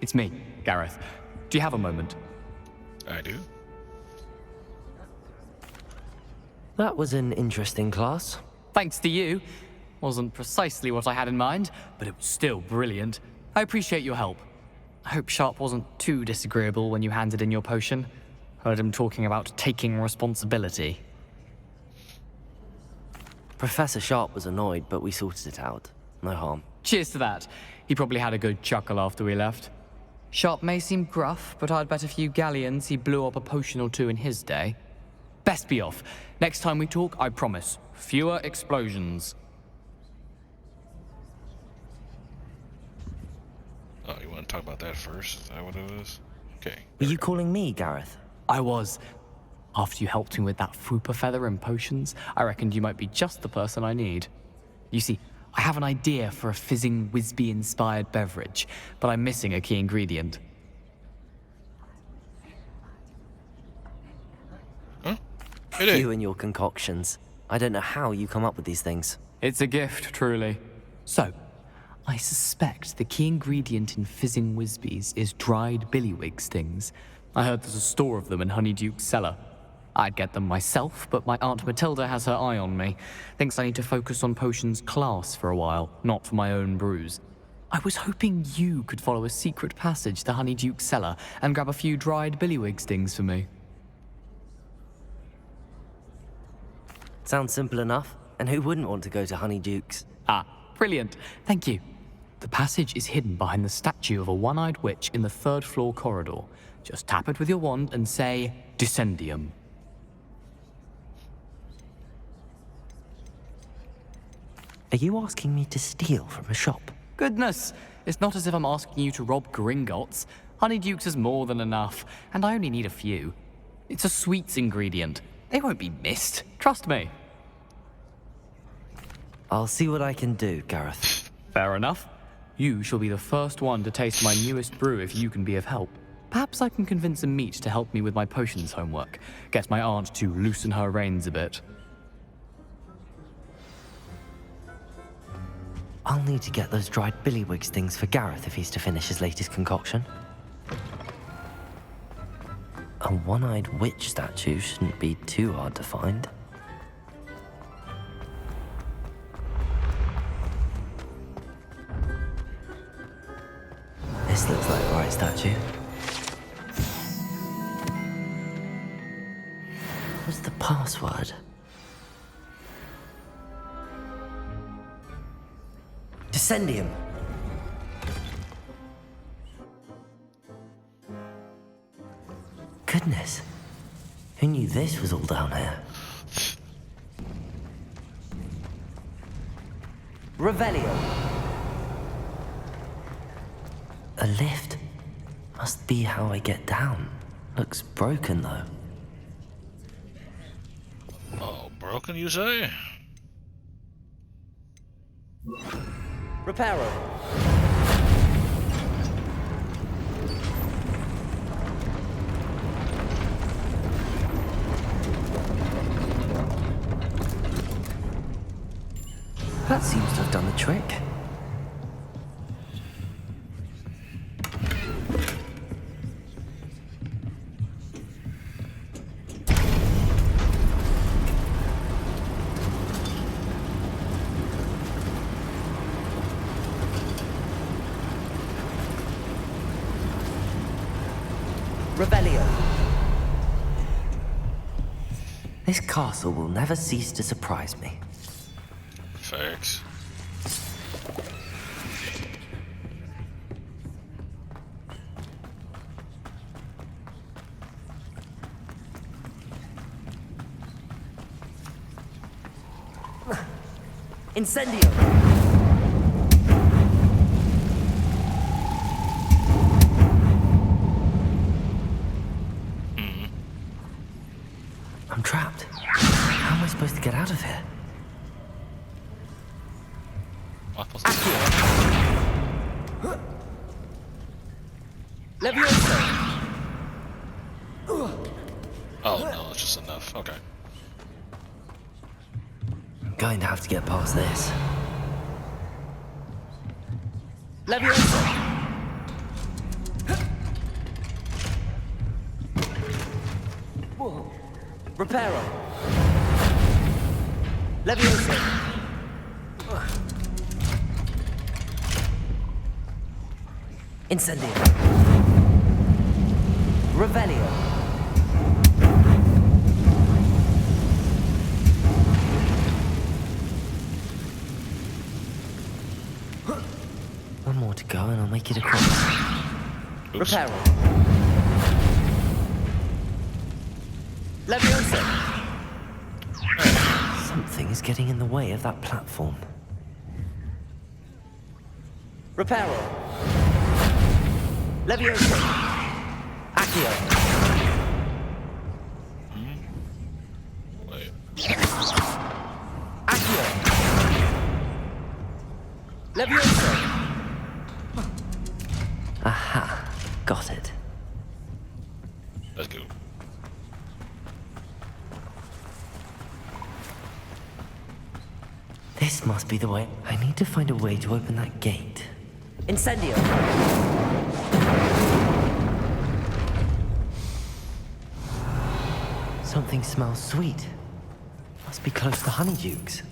It's me, Gareth. Do you have a moment? I do. That was an interesting class. Thanks to you. Wasn't precisely what I had in mind, but it was still brilliant. I appreciate your help. I hope Sharp wasn't too disagreeable when you handed in your potion. Heard him talking about taking responsibility. Professor Sharp was annoyed, but we sorted it out. No harm. Cheers to that. He probably had a good chuckle after we left. Sharp may seem gruff, but I'd bet a few galleons he blew up a potion or two in his day. Best be off. Next time we talk, I promise, fewer explosions. Oh, you want to talk about that first? Is that what it was? Okay. Were you calling me, Gareth? I was. After you helped me with that Fupa feather and potions, I reckoned you might be just the person I need. You see, I have an idea for a fizzing Whizbee-inspired beverage, but I'm missing a key ingredient. Huh? It is. You and your concoctions. I don't know how you come up with these things. It's a gift, truly. So, I suspect the key ingredient in fizzing Whizbees is dried billywig stings. I heard there's a store of them in Honeyduke's cellar. I'd get them myself, but my Aunt Matilda has her eye on me. Thinks I need to focus on potions class for a while, not for my own brews. I was hoping you could follow a secret passage to Honeyduke's cellar and grab a few dried billywig stings for me. Sounds simple enough. And who wouldn't want to go to Honeyduke's? Ah, brilliant. Thank you. The passage is hidden behind the statue of a one-eyed witch in the third-floor corridor. Just tap it with your wand and say, Descendium. Are you asking me to steal from a shop? Goodness, it's not as if I'm asking you to rob Gringotts. Honeyduke's is more than enough, and I only need a few. It's a sweets ingredient. They won't be missed. Trust me. I'll see what I can do, Gareth. Fair enough. You shall be the first one to taste my newest brew if you can be of help. Perhaps I can convince a meat to help me with my potions homework. Get my aunt to loosen her reins a bit. I'll need to get those dried billywig stings for Gareth if he's to finish his latest concoction. A one-eyed witch statue shouldn't be too hard to find. This looks like the right statue. What's the password? Descendium. Goodness. Who knew this was all down here? Revelio. A lift. Must be how I get down. Looks broken though. Oh, broken, you say? Reparo. That seems to have done the trick. Revelio. This castle will never cease to surprise me. Facts. Incendio. I'm trapped. How am I supposed to get out of here? Levioso. Oh, no, it's just enough. Okay. I'm going to have to get past this. Levioso. Reparo. Leviosa. Incendio. Revelio. One more to go and I'll make it across. Oops. Reparo. Leviosa. Something is getting in the way of that platform. Reparo. Leviosa. Accio. Wait. Accio. Leviosa. Aha. Got it. Let's go. This must be the way. I need to find a way to open that gate. Incendio. Something smells sweet. Must be close to Honeydukes.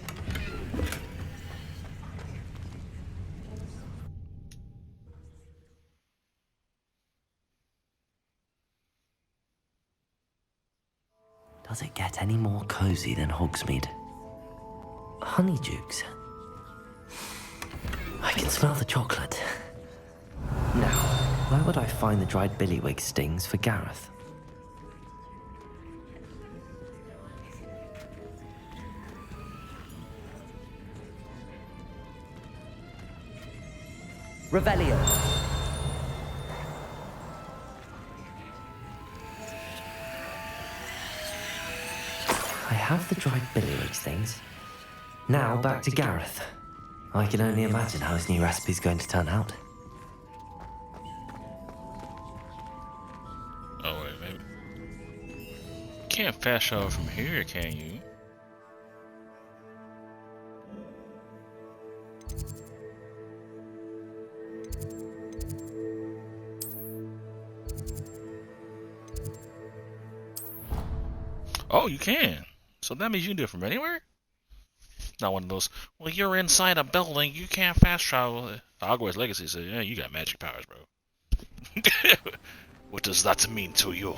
Does it get any more cozy than Hogsmeade? Honeydukes. I can smell the chocolate. Now, where would I find the dried billywig stings for Gareth? Revelio. I have the dried billywig stings. Now back to Gareth. I can only imagine how his new recipe's going to turn out. Oh wait, maybe. You can't fast travel from here, can you? Oh, you can. So that means you can do it from anywhere? Not one of those, well, you're inside a building, you can't fast travel. Hogwarts Legacy said, yeah, you got magic powers, bro. What does that mean to you?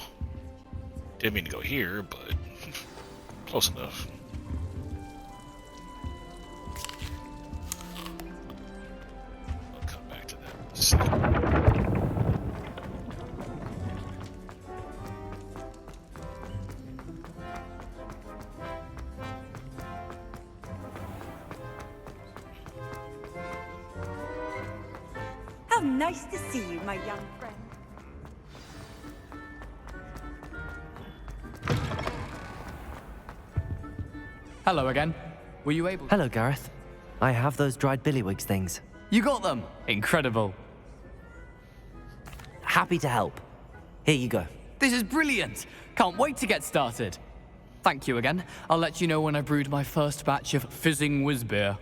Didn't mean to go here, but close enough. I'll come back to that in a second. How nice to see you, my young friend. Hello again. Were you able? Hello, Gareth. I have those dried billywig things. You got them. Incredible. Happy to help. Here you go. This is brilliant. Can't wait to get started. Thank you again. I'll let you know when I brewed my first batch of fizzing whiz beer.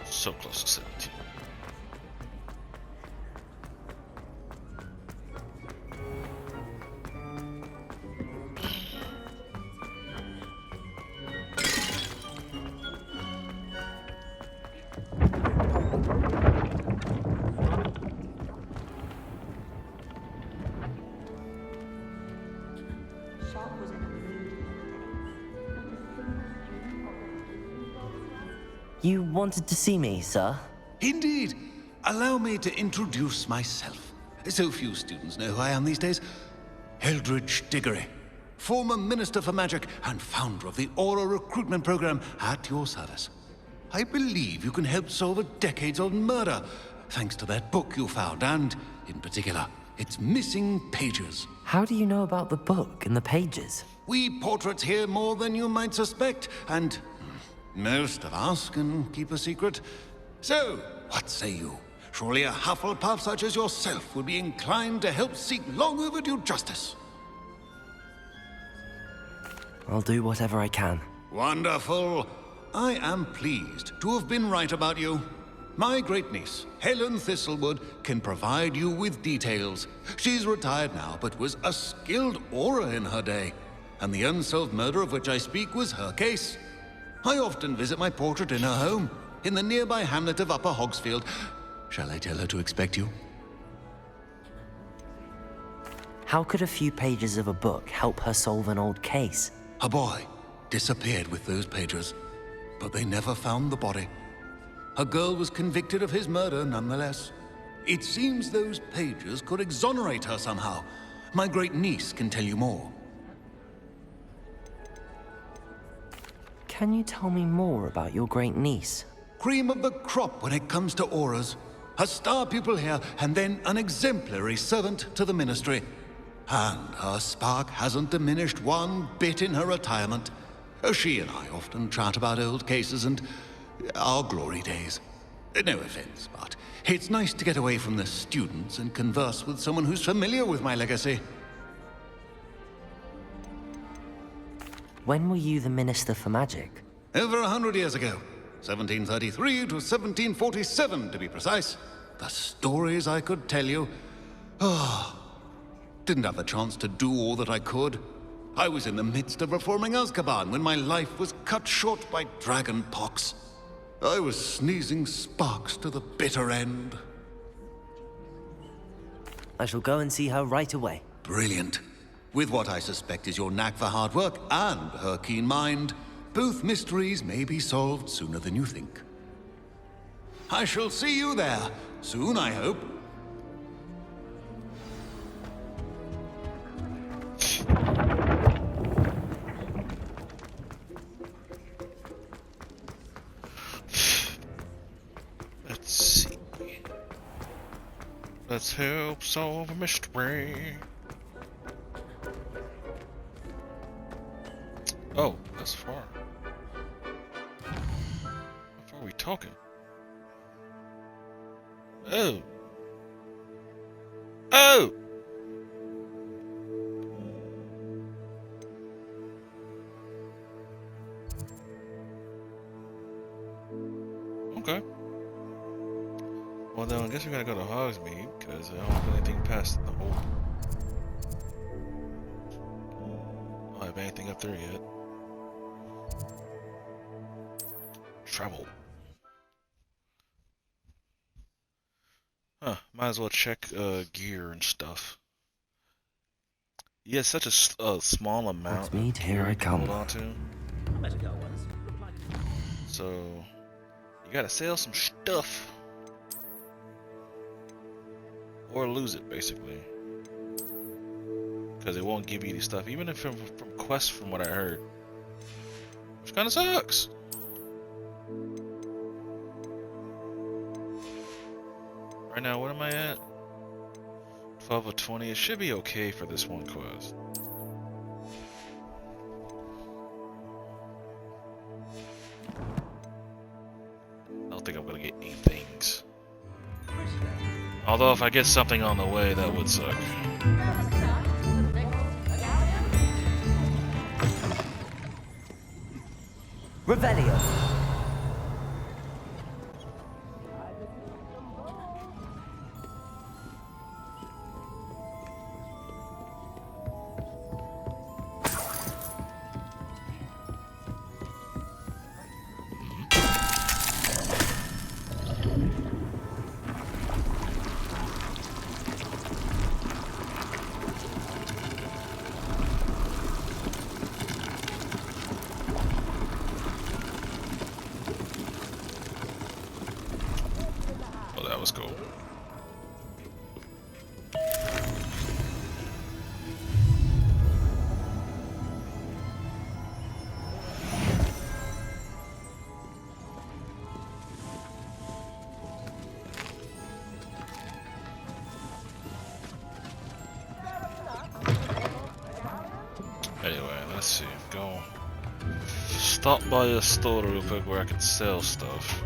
So close to 17. You wanted to see me, sir? Indeed. Allow me to introduce myself. So few students know who I am these days. Eldridge Diggory, former Minister for Magic and founder of the Aura Recruitment Program at your service. I believe you can help solve a decades-old murder, thanks to that book you found, and, in particular, its missing pages. How do you know about the book and the pages? We portraits hear more than you might suspect, and most of us can keep a secret. So, what say you? Surely a Hufflepuff such as yourself would be inclined to help seek long overdue justice. I'll do whatever I can. Wonderful. I am pleased to have been right about you. My great-niece, Helen Thistlewood, can provide you with details. She's retired now, but was a skilled aura in her day. And the unsolved murder of which I speak was her case. I often visit my portrait in her home, in the nearby hamlet of Upper Hogsfield. Shall I tell her to expect you? How could a few pages of a book help her solve an old case? A boy disappeared with those pages, but they never found the body. A girl was convicted of his murder nonetheless. It seems those pages could exonerate her somehow. My great-niece can tell you more. Can you tell me more about your great-niece? Cream of the crop when it comes to auras. A star pupil here, and then an exemplary servant to the ministry. And her spark hasn't diminished one bit in her retirement. She and I often chat about old cases and our glory days. No offense, but it's nice to get away from the students and converse with someone who's familiar with my legacy. When were you the Minister for Magic? Over 100 years ago. 1733 to 1747, to be precise. The stories I could tell you. Didn't have a chance to do all that I could. I was in the midst of reforming Azkaban when my life was cut short by dragon pox. I was sneezing sparks to the bitter end. I shall go and see her right away. Brilliant. With what I suspect is your knack for hard work and her keen mind, both mysteries may be solved sooner than you think. I shall see you there, soon I hope. Let's see. Let's help solve a mystery. Oh, that's far. How far are we talking? Oh. Oh! Okay. Well then, I guess we gotta go to Hogsmeade, because I don't have anything past the whole... I don't have anything up there yet. Travel. Huh, might as well check gear and stuff. Yeah, such a small amount of Hogsmeade, here gear I you can hold come. on to. So, you gotta sell some stuff. Or lose it, basically. Because it won't give you any stuff, even if from quests, from what I heard. Which kinda sucks. Right now, what am I at? 12 of 20. It should be okay for this one quest. I don't think I'm gonna get any things. Although if I get something on the way, that would suck. Revelio. Oh, that was cool. Anyway, let's see. Go stop by a store real quick where I can sell stuff.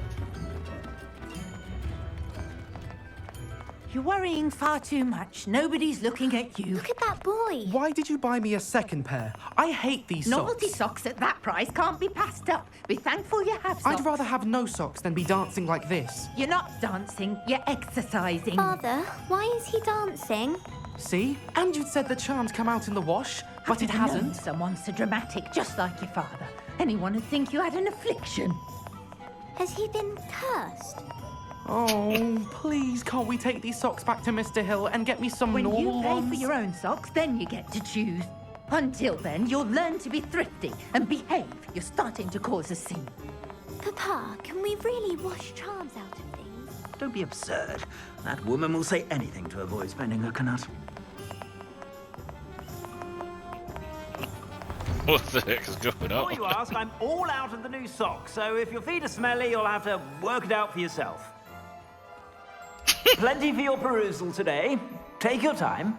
You're worrying far too much. Nobody's looking at you. Look at that boy. Why did you buy me a second pair? I hate these Novelty socks. socks at that price can't be passed up. Be thankful you have socks. I'd rather have no socks than be dancing like this. You're not dancing, you're exercising. Father, why is he dancing? See? And you'd said the charms come out in the wash, but it I've known hasn't. someone so dramatic, just like your father. Anyone would think you had an affliction. Has he been cursed? Oh, please, can't we take these socks back to Mr. Hill and get me some When normal you pay ones? for your own socks, then you get to choose. Until then, you'll learn to be thrifty and behave. You're starting to cause a scene. Papa, can we really wash charms out of things? Don't be absurd. That woman will say anything to avoid spending her canut. What the heck is going Before you on? ask, I'm all out of the new socks, so if your feet are smelly, you'll have to work it out for yourself. Plenty for your perusal today. Take your time.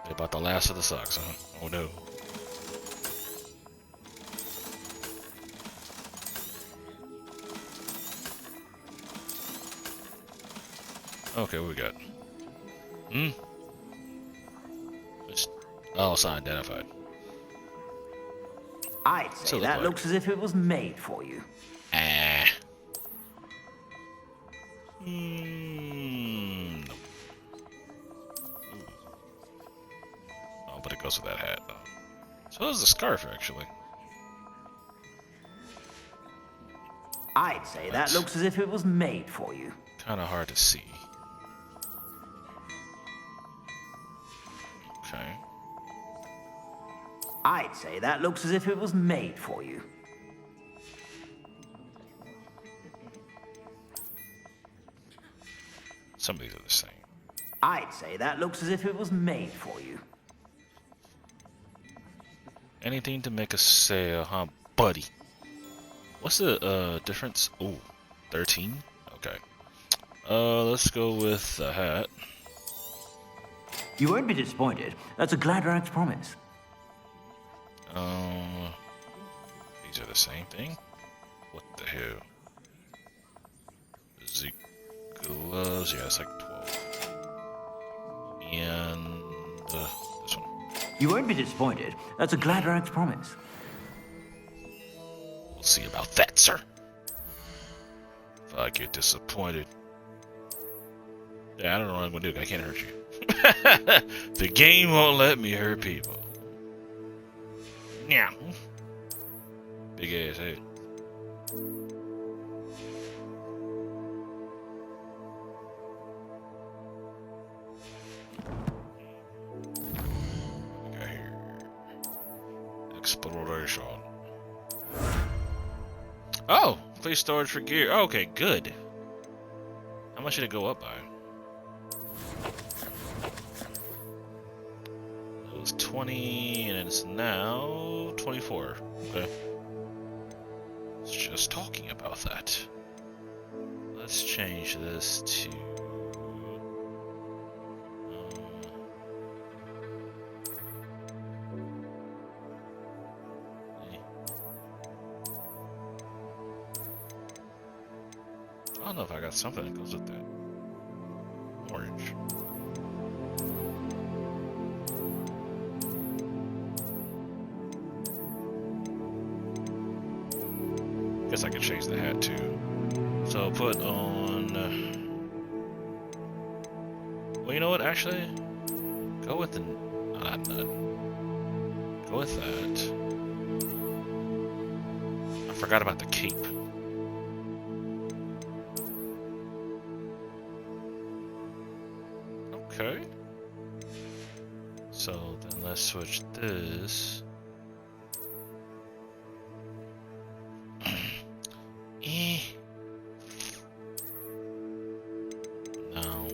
They're about the last of the socks, huh? Oh no. Okay, what we got? Oh, it's not identified. I'd say So that like- looks as if it was made for you. Ah. No. Oh, but it goes with that hat, though. So does the scarf, actually. I'd say that That's- looks as if it was made for you. Kind of hard to see. Okay. I'd say that looks as if it was made for you. Some of these are the same. I'd say that looks as if it was made for you. Anything to make a sale, huh, buddy? What's the difference? Oh, 13? Okay. Let's go with the hat. You won't be disappointed. That's a Gladrax promise. These are the same thing? What the hell? Zeke gloves, yeah, it's like 12. And, this one. You won't be disappointed. That's a Gladrax promise. We'll see about that, sir. If I get disappointed. Yeah, I don't know what I'm gonna do. I can't hurt you. The game won't let me hurt people. Yeah. Big ass head. What we got here? Exploration. Oh, place storage for gear. Oh, okay, good. How much did it go up by? It was 20, and it's now 24. Okay. It's just talking about that. Let's change this to. I don't know if I got something that goes with that. Orange. Guess I could change the hat too. So I'll put on. Well, you know what? Actually, go with the. Not. Go with that. I forgot about the cape. Okay. So then let's switch this. No.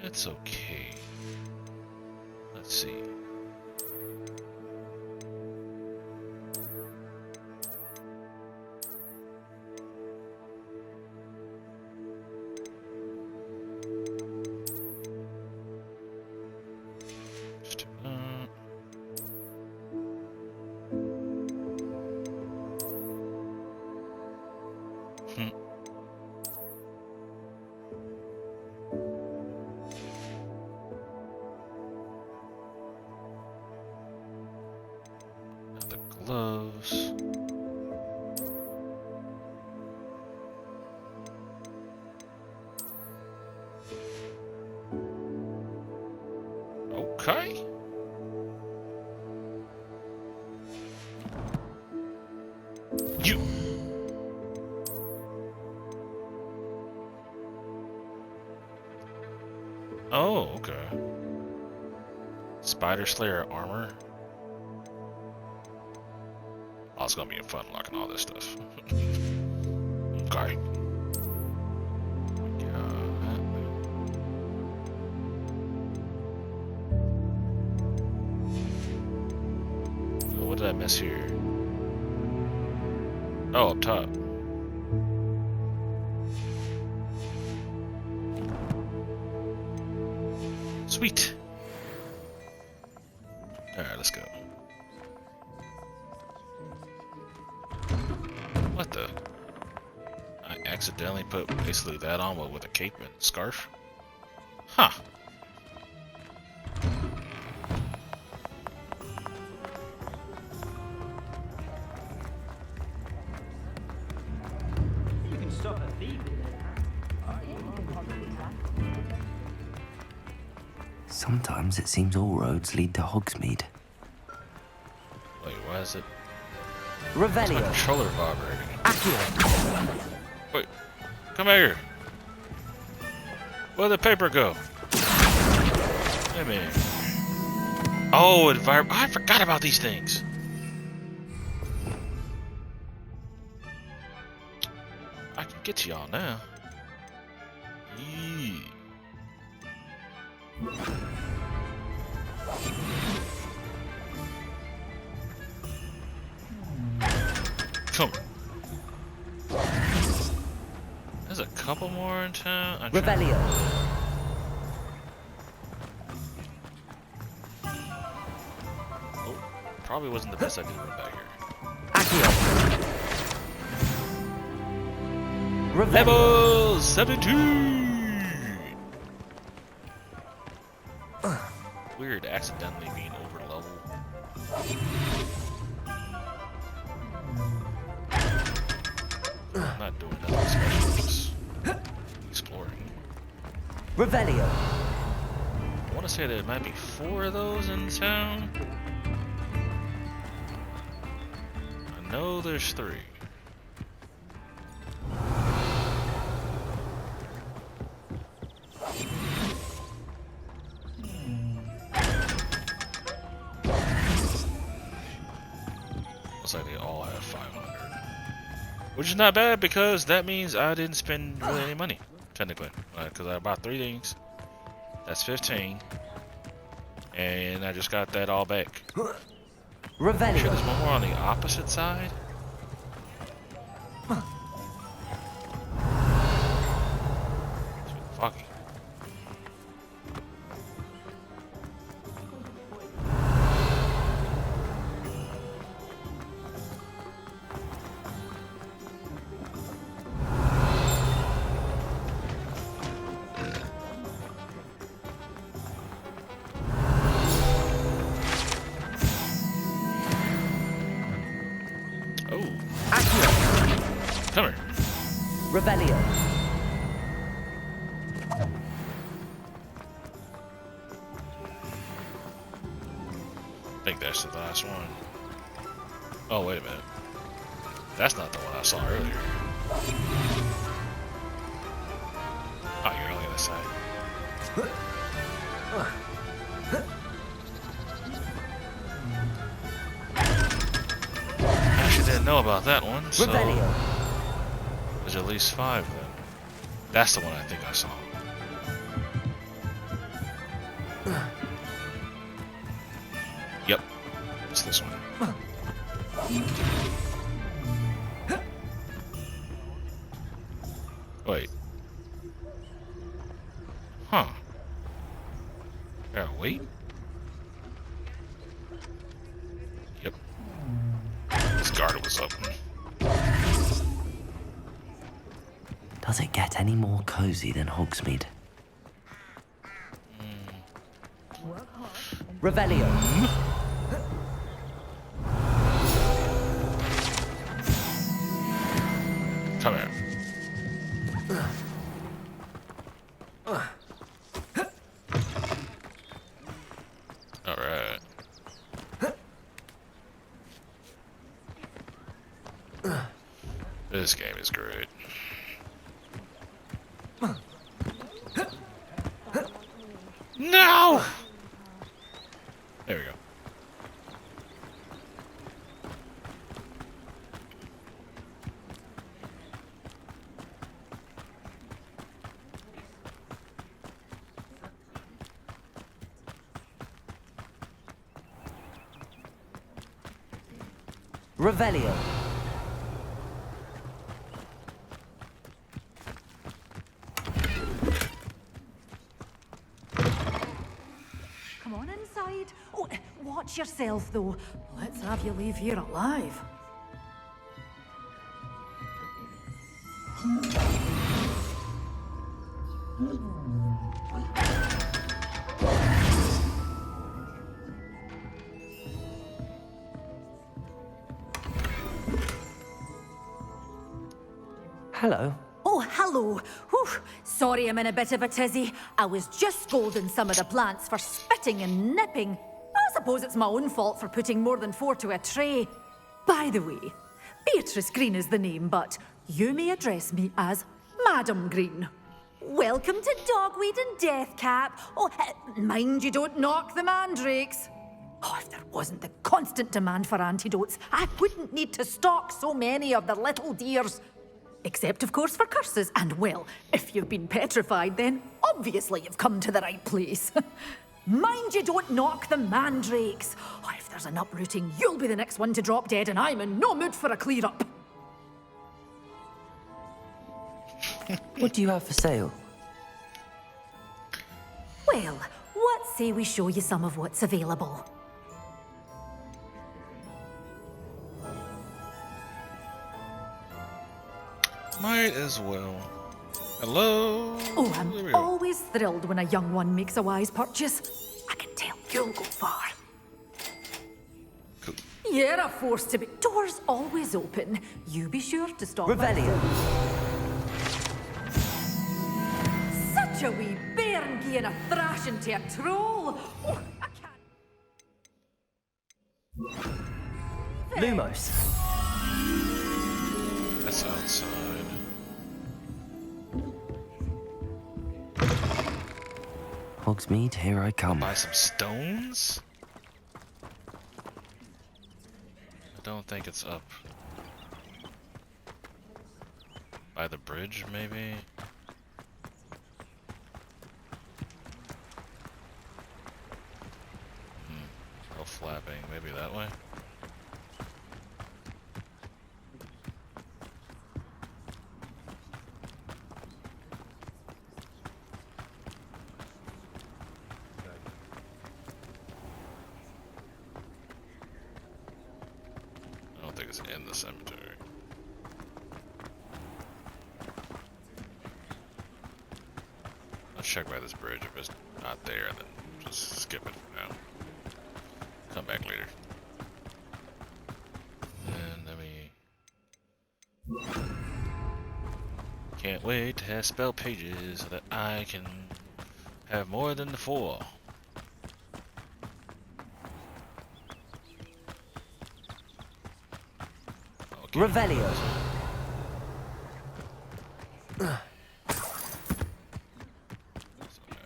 It's okay. Let's see. Just do that. Okay. You. Oh, okay. Spider Slayer armor. Oh, it's gonna be fun unlocking all this stuff. Okay. What did I miss here? Oh, up top. Sweet. Alright, let's go. What the? I accidentally put basically that on, but with a cape and scarf? Huh. You can stop a thief. Sometimes it seems all roads lead to Hogsmeade. Wait, why is it? Revelio. My controller vibrating. Accio. Wait, come here. Where'd the paper go? Wait a minute. Oh, it I forgot about these things. I can get y'all now. Yee. Come on. There's a couple more in town. Revelio. Oh, probably wasn't the best idea to run back here. Accio. Revelio. Level 17! Weird accidentally being over level. I'm not doing nothing special, just exploring. Revelio. I want to say there might be 4 of those in town. I know there's 3. Looks like they all have 500. Which is not bad because that means I didn't spend really any money, technically. Because I bought 3 things. That's 15. And I just got that all back. Revelio. Sure, there's one more on the opposite side. It's been foggy. Come here. Revelio. I think that's the last one. Oh, wait a minute. That's not the one I saw earlier. Oh, you're on the other side. I actually didn't know about that one, so... Revelio. There's at least 5 then. That's the one I think I saw. Yep. It's this one. Wait. Huh. Gotta wait? Yep. This guard was open. Does it get any more cozy than Hogsmeade? Revelio. Come here. This game is great. No! There we go. Revelio. Come on inside. Oh, watch yourself, though. Let's have you leave here alive. Hello. Oh, hello. Whew. Sorry I'm in a bit of a tizzy. I was just scolding some of the plants for spitting and nipping. I suppose it's my own fault for putting more than 4 to a tray. By the way, Beatrice Green is the name, but you may address me as Madam Green. Welcome to Dogweed and Deathcap. Oh, mind you don't knock the mandrakes. Oh, if there wasn't the constant demand for antidotes, I wouldn't need to stock so many of the little dears. Except, of course, for curses. And, well, if you've been petrified, then obviously you've come to the right place. Mind you don't knock the mandrakes. Oh, if there's an uprooting, you'll be the next one to drop dead, and I'm in no mood for a clear-up. What do you have for sale? Well, what say we show you some of what's available? Might as well. Hello? Oh, There I'm we go. always thrilled when a young one makes a wise purchase. I can tell you'll go far. Cool. You're a force to be. Doors always open. You be sure to stop. by. Revelio. Such a wee bairn giving a thrashing to a troll. Oh, I can't. Lumos. That's outside. Hogsmeade, here I come. Buy some stones? I don't think it's up. By the bridge, maybe? No flapping. Maybe that way? I don't think it's in the cemetery. Let's check by this bridge. If it's not there, then just skip it for now. Come back later. And let me... Can't wait to have spell pages so that I can have more than the 4. Okay. Revelio. That's okay.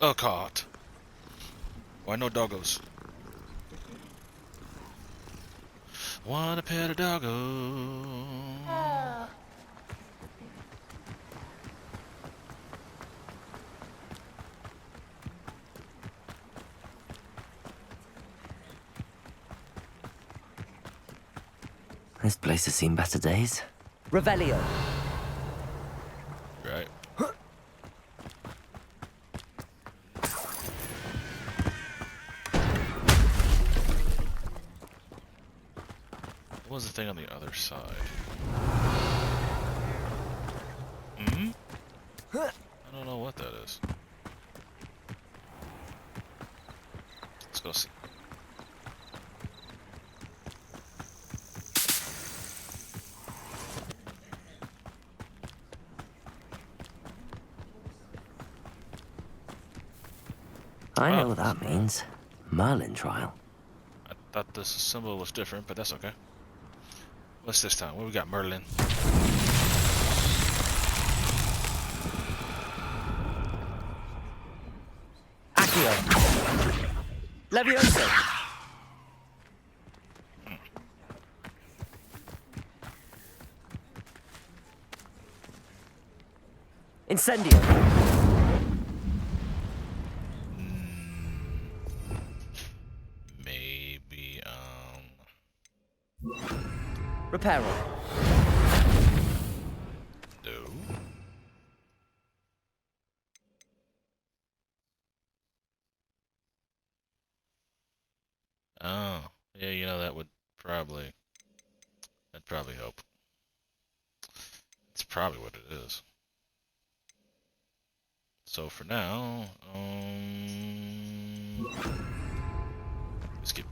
A cart. Why no doggos? Want a pet of doggo? This place has seen better days. Revelio. Right. What was the thing on the other side? Hmm? I don't know what that is. Let's go see. I know what that means. Merlin trial. I thought this symbol was different, but that's okay. What's this time? What we got? Merlin. Accio. Levioso. Incendio. Maybe, Reparo. no. Oh, yeah, you know, that'd probably help. It's probably what it is. So for now, skip.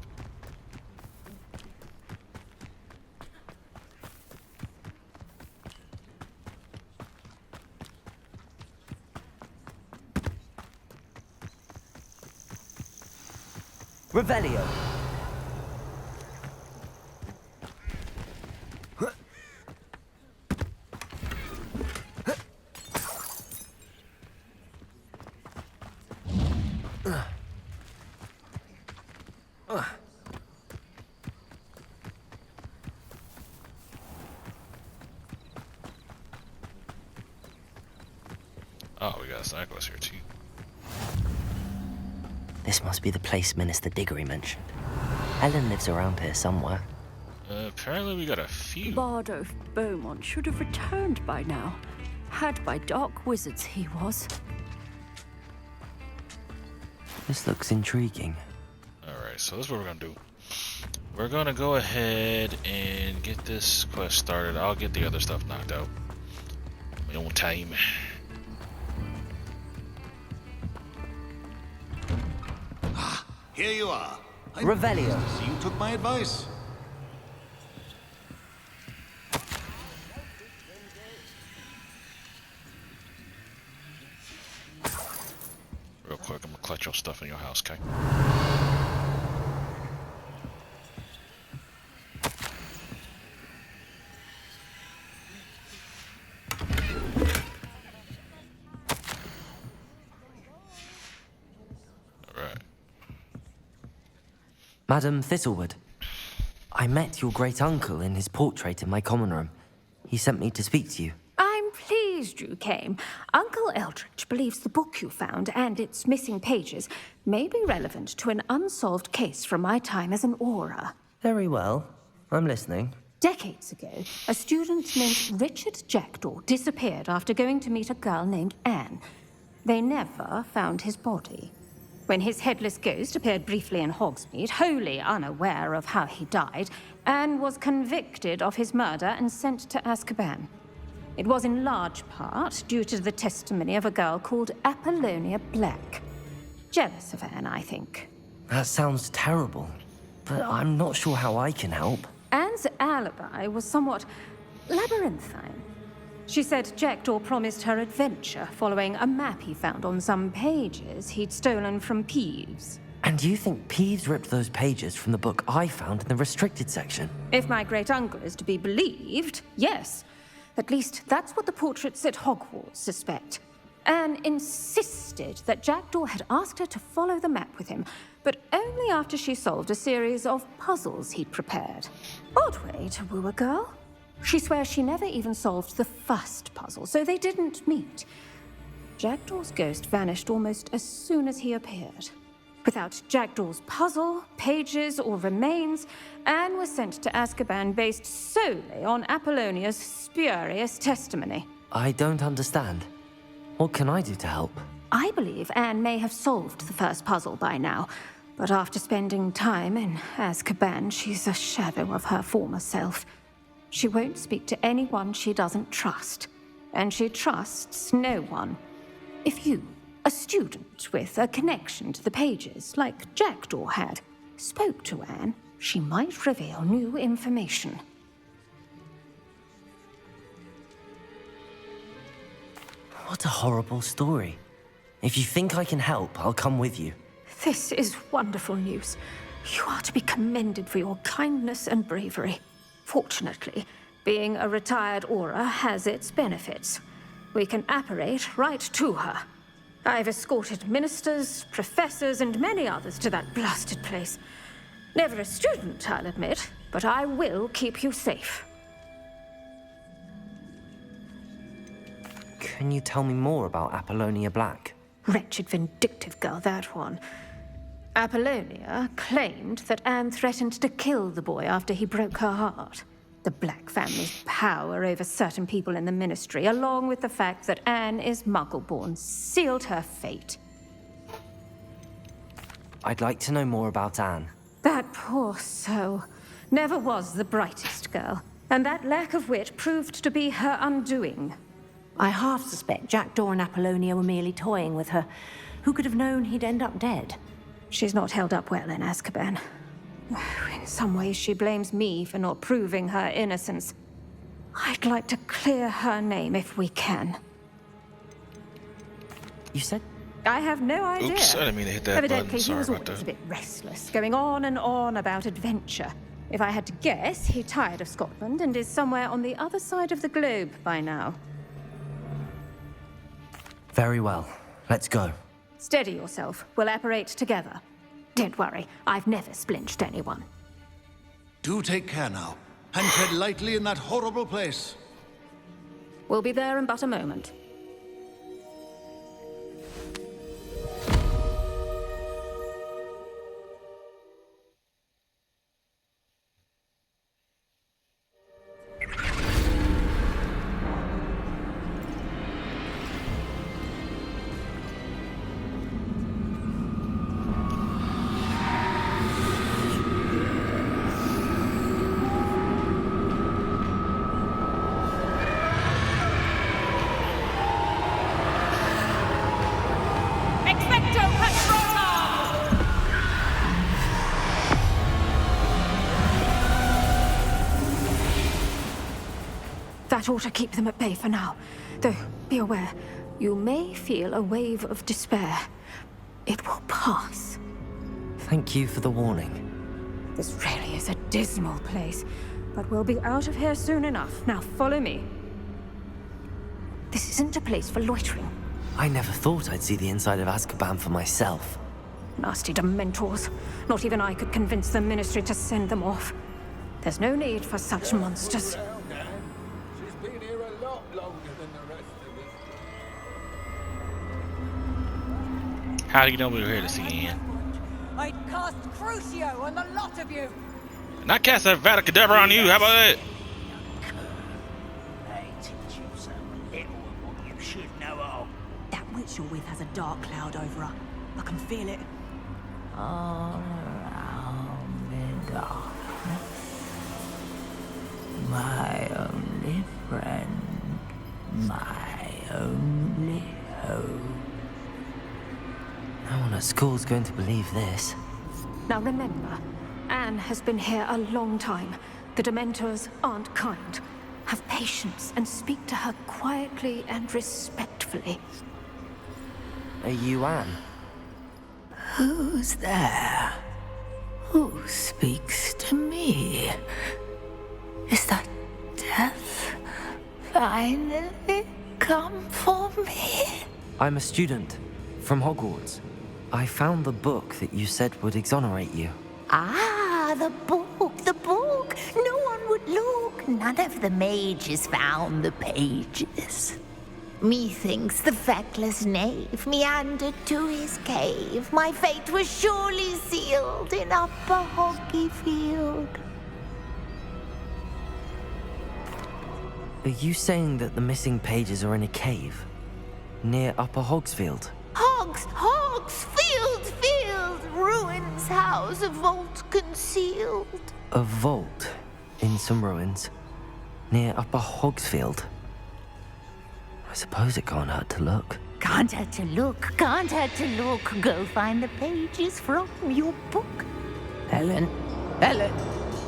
Revelio. Oh, we got a cyclist here too. This must be the place Minister Diggory mentioned. Ellen lives around here somewhere. Apparently we got a few. Bardo of Beaumont should have returned by now. Had by dark wizards he was. This looks intriguing. Alright, so this is what we're gonna do. We're gonna go ahead and get this quest started. I'll get the other stuff knocked out. My own time. Here you are. I'm Revelio. pleased to see you took my advice. Real quick, I'm gonna collect your stuff in your house, okay? Alright. Madam Thistlewood, I met your great-uncle in his portrait in my common room. He sent me to speak to you. I'm pleased you came. Uncle Eldridge believes the book you found and its missing pages may be relevant to an unsolved case from my time as an aura. Very well. I'm listening. Decades ago, a student named Richard Jackdaw disappeared after going to meet a girl named Anne. They never found his body. When his headless ghost appeared briefly in Hogsmeade, wholly unaware of how he died, Anne was convicted of his murder and sent to Azkaban. It was in large part due to the testimony of a girl called Apollonia Black. Jealous of Anne, I think. That sounds terrible, but I'm not sure how I can help. Anne's alibi was somewhat labyrinthine. She said Jackdaw promised her adventure following a map he found on some pages he'd stolen from Peeves. And you think Peeves ripped those pages from the book I found in the restricted section? If my great-uncle is to be believed, yes. At least that's what the portraits at Hogwarts suspect. Anne insisted that Jackdaw had asked her to follow the map with him, but only after she solved a series of puzzles he'd prepared. Odd way to woo a girl. She swears she never even solved the first puzzle, so they didn't meet. Jackdaw's ghost vanished almost as soon as he appeared. Without Jackdaw's puzzle, pages, or remains, Anne was sent to Azkaban based solely on Apollonia's spurious testimony. I don't understand. What can I do to help? I believe Anne may have solved the first puzzle by now, but after spending time in Azkaban, she's a shadow of her former self. She won't speak to anyone she doesn't trust, and she trusts no one. If you, A student with a connection to the pages, like Jackdaw had, spoke to Anne. She might reveal new information. What a horrible story. If you think I can help, I'll come with you. This is wonderful news. You are to be commended for your kindness and bravery. Fortunately, being a retired Aura has its benefits. We can apparate right to her. I've escorted ministers, professors, and many others to that blasted place. Never a student, I'll admit, but I will keep you safe. Can you tell me more about Apollonia Black? Wretched, vindictive girl, that one. Apollonia claimed that Anne threatened to kill the boy after he broke her heart. The Black family's power over certain people in the Ministry, along with the fact that Anne is Muggle-born, sealed her fate. I'd like to know more about Anne. That poor soul never was the brightest girl, and that lack of wit proved to be her undoing. I half suspect Jackdaw and Apollonia were merely toying with her. Who could have known he'd end up dead? She's not held up well in Azkaban. In some ways, she blames me for not proving her innocence. I'd like to clear her name if we can. You said? I have no idea. Oops, I didn't mean to hit that Evidently, button. he Sorry was about always that. a bit restless, going on and on about adventure. If I had to guess, he tired of Scotland and is somewhere on the other side of the globe by now. Very well. Let's go. Steady yourself. We'll apparate together. Don't worry, I've never splinched anyone. Do take care now, and tread lightly in that horrible place. We'll be there in but a moment. That ought to keep them at bay for now. Though, be aware, you may feel a wave of despair. It will pass. Thank you for the warning. This really is a dismal place, but we'll be out of here soon enough. Now follow me. This isn't a place for loitering. I never thought I'd see the inside of Azkaban for myself. Nasty Dementors. Not even I could convince the Ministry to send them off. There's no need for such monsters. How do you know we were here to see Ian? I'd cast Crucio on the lot of you. And I cast that Vaticadabra on you. How about that? They teach you so little of what you should know of. That witch you're with has a dark cloud over her. I can feel it. All around the darkness, my only friend, my only hope. No one at school's going to believe this. Now remember, Anne has been here a long time. The Dementors aren't kind. Have patience and speak to her quietly and respectfully. Are you Anne? Who's there? Who speaks to me? Is that death finally come for me? I'm a student from Hogwarts. I found the book that you said would exonerate you. Ah, the book, the book. No one would look. None of the mages found the pages. Methinks the feckless knave meandered to his cave. My fate was surely sealed in Upper Hoggyfield. Are you saying that the missing pages are in a cave? Near Upper Hogsfield? Field, ruins house, a vault concealed. A vault in some ruins near Upper Hogsfield. I suppose it can't hurt to look. Can't hurt to look, can't hurt to look. Go find the pages from your book. Ellen, Ellen,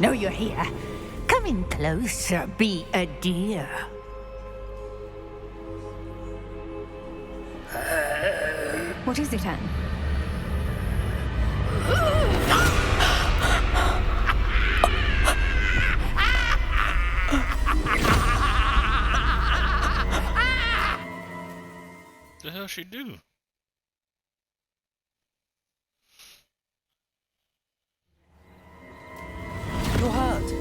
no, you're here. Come in closer, be a dear. What is it, Anne? The hell she do? You're hurt.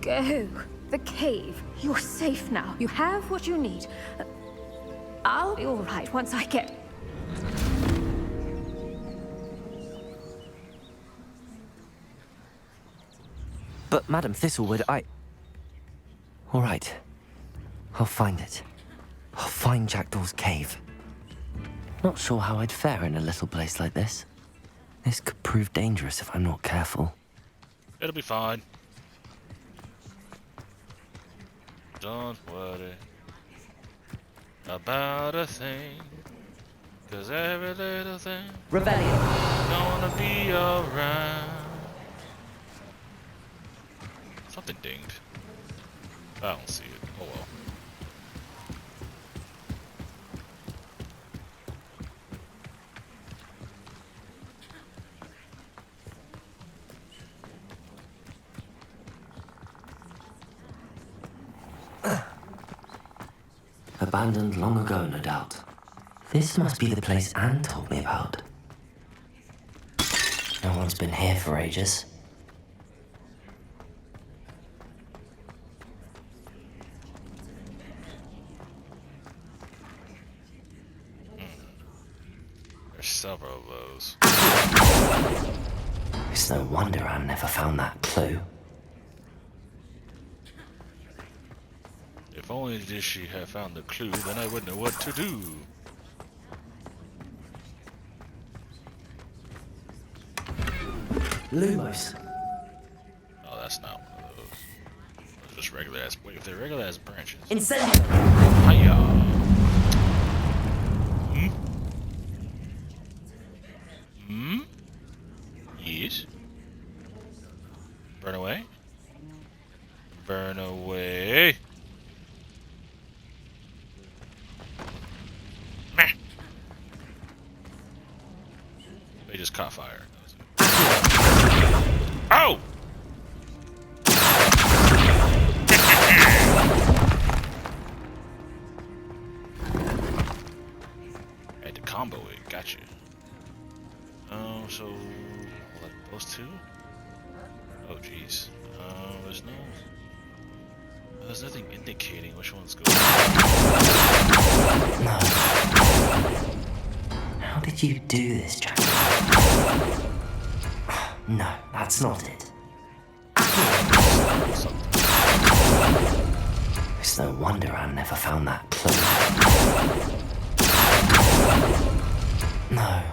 Go. The cave. You're safe now. You have what you need. I'll be all right once I get... But, Madam Thistlewood, All right. I'll find it. I'll find Jackdaw's cave. Not sure how I'd fare in a little place like this. This could prove dangerous if I'm not careful. It'll be fine. Don't worry about a thing, 'cause every little thing Rebellion. gonna be alright. Something dinged. I don't see it. Oh well. Abandoned long ago, no doubt. This must be the place Anne told me about. No one's been here for ages. There's several of those. It's no wonder Anne never found that clue. If only did she have found the clue, then I would know what to do. Lumos. Oh, that's not one of those. Those are just regular ass. Wait, if they're regular ass branches. Incendio. Hiya. Yes. Burn away. Burn away. Meh. They just caught fire. Oh! I had to combo it. Gotcha. So like those two. Oh jeez. There's nothing indicating which one's going. No. How did you do this, Jack? No, that's not it. It's no wonder Anne never found that clue. No.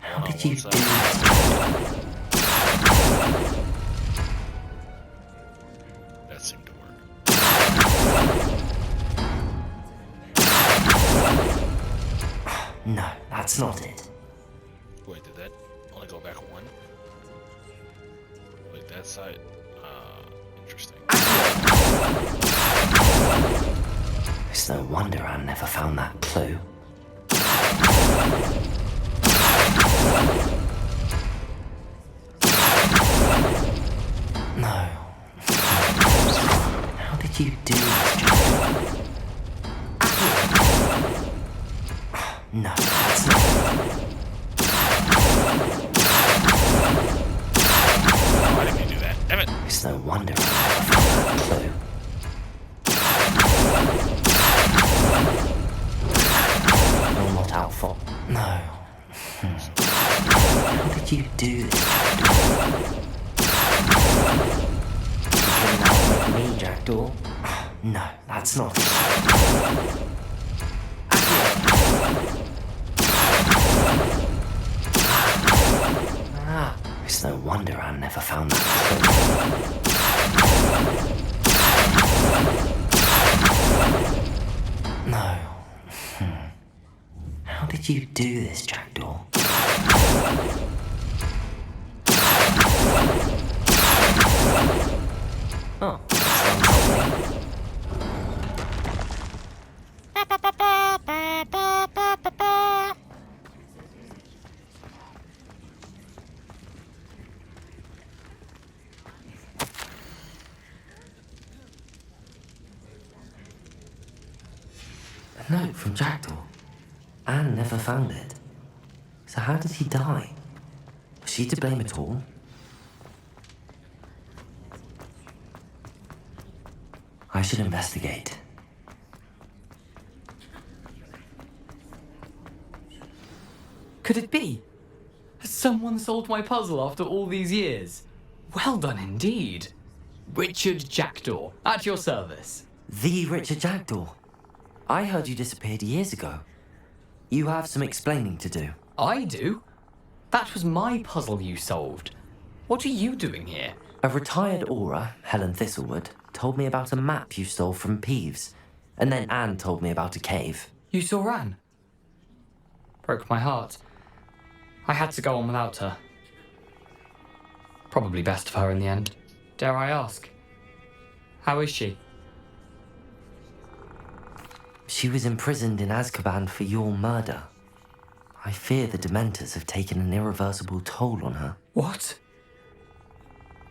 How did you do this? That seemed to work. No, that's not it. Wait, did that only go back one? Wait, that side. Interesting. It's no wonder Anne never found that clue. No. How did you do this, Jack? No, that's not it. Why didn't you do that? Damn it! It's no wonder I never found that clue. You're not out for... No. How did you do this? You couldn't outwit me, Jackdaw. No, that's not it. It's no wonder Anne never found that clue. No. did you do this, Jackdaw? Oh, a note from Jackdaw. Anne never found it. So how did he die? Was she to blame at all? I should investigate. Could it be? Has someone solved my puzzle after all these years? Well done indeed. Richard Jackdaw, at your service. The Richard Jackdaw. I heard you disappeared years ago. You have some explaining to do. I do? That was my puzzle you solved. What are you doing here? A retired aura, Helen Thistlewood, told me about a map you stole from Peeves. And then Anne told me about a cave. You saw Anne? Broke my heart. I had to go on without her. Probably best of her in the end. Dare I ask? How is she? She was imprisoned in Azkaban for your murder. I fear the Dementors have taken an irreversible toll on her. What?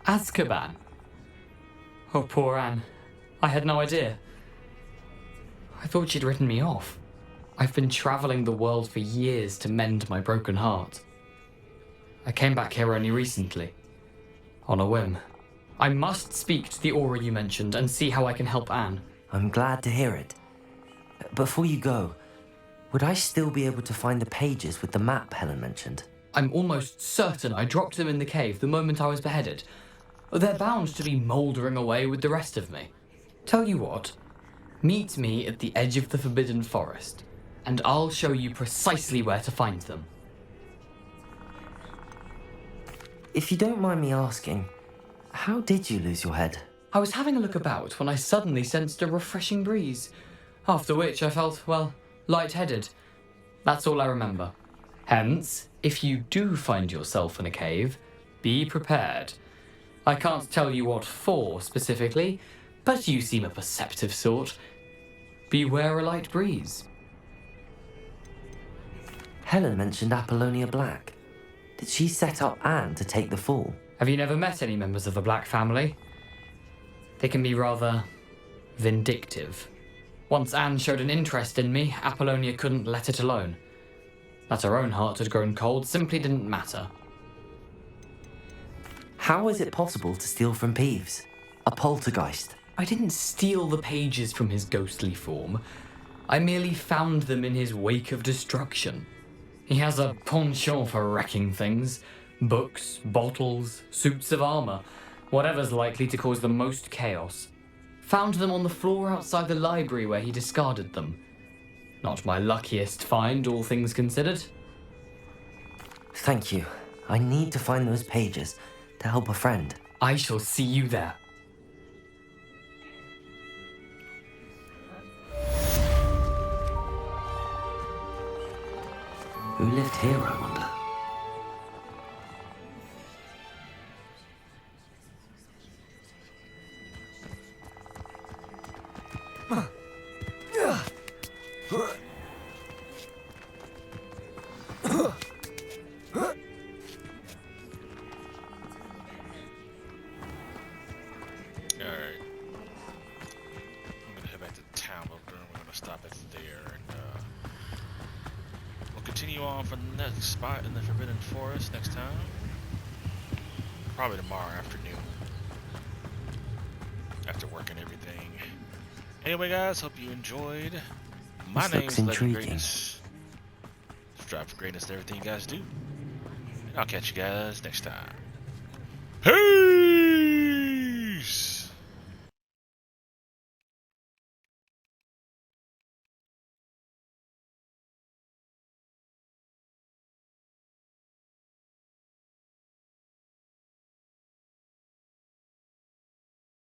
Azkaban? Oh, poor Anne. I had no idea. I thought she'd written me off. I've been travelling the world for years to mend my broken heart. I came back here only recently. On a whim. I must speak to the aura you mentioned and see how I can help Anne. I'm glad to hear it. Before you go, would I still be able to find the pages with the map Helen mentioned? I'm almost certain I dropped them in the cave the moment I was beheaded. They're bound to be mouldering away with the rest of me. Tell you what, meet me at the edge of the Forbidden Forest, and I'll show you precisely where to find them. If you don't mind me asking, how did you lose your head? I was having a look about when I suddenly sensed a refreshing breeze, after which I felt, well, lightheaded. That's all I remember. Hence, if you do find yourself in a cave, be prepared. I can't tell you what for specifically, but you seem a perceptive sort. Beware a light breeze. Helen mentioned Apollonia Black. Did she set up Anne to take the fall? Have you never met any members of the Black family? They can be rather vindictive. Once Anne showed an interest in me, Apollonia couldn't let it alone. That her own heart had grown cold simply didn't matter. How is it possible to steal from Peeves? A poltergeist? I didn't steal the pages from his ghostly form. I merely found them in his wake of destruction. He has a penchant for wrecking things. Books, bottles, suits of armor, whatever's likely to cause the most chaos. Found them on the floor outside the library where he discarded them. Not my luckiest find, all things considered. Thank you. I need to find those pages to help a friend. I shall see you there. Who lived here, I wonder? Continue on for the next spot in the Forbidden Forest next time. Probably tomorrow afternoon. After work and everything. Anyway, guys, hope you enjoyed. My name's Legend Greatness. Strive for greatness in everything you guys do. And I'll catch you guys next time. Hey!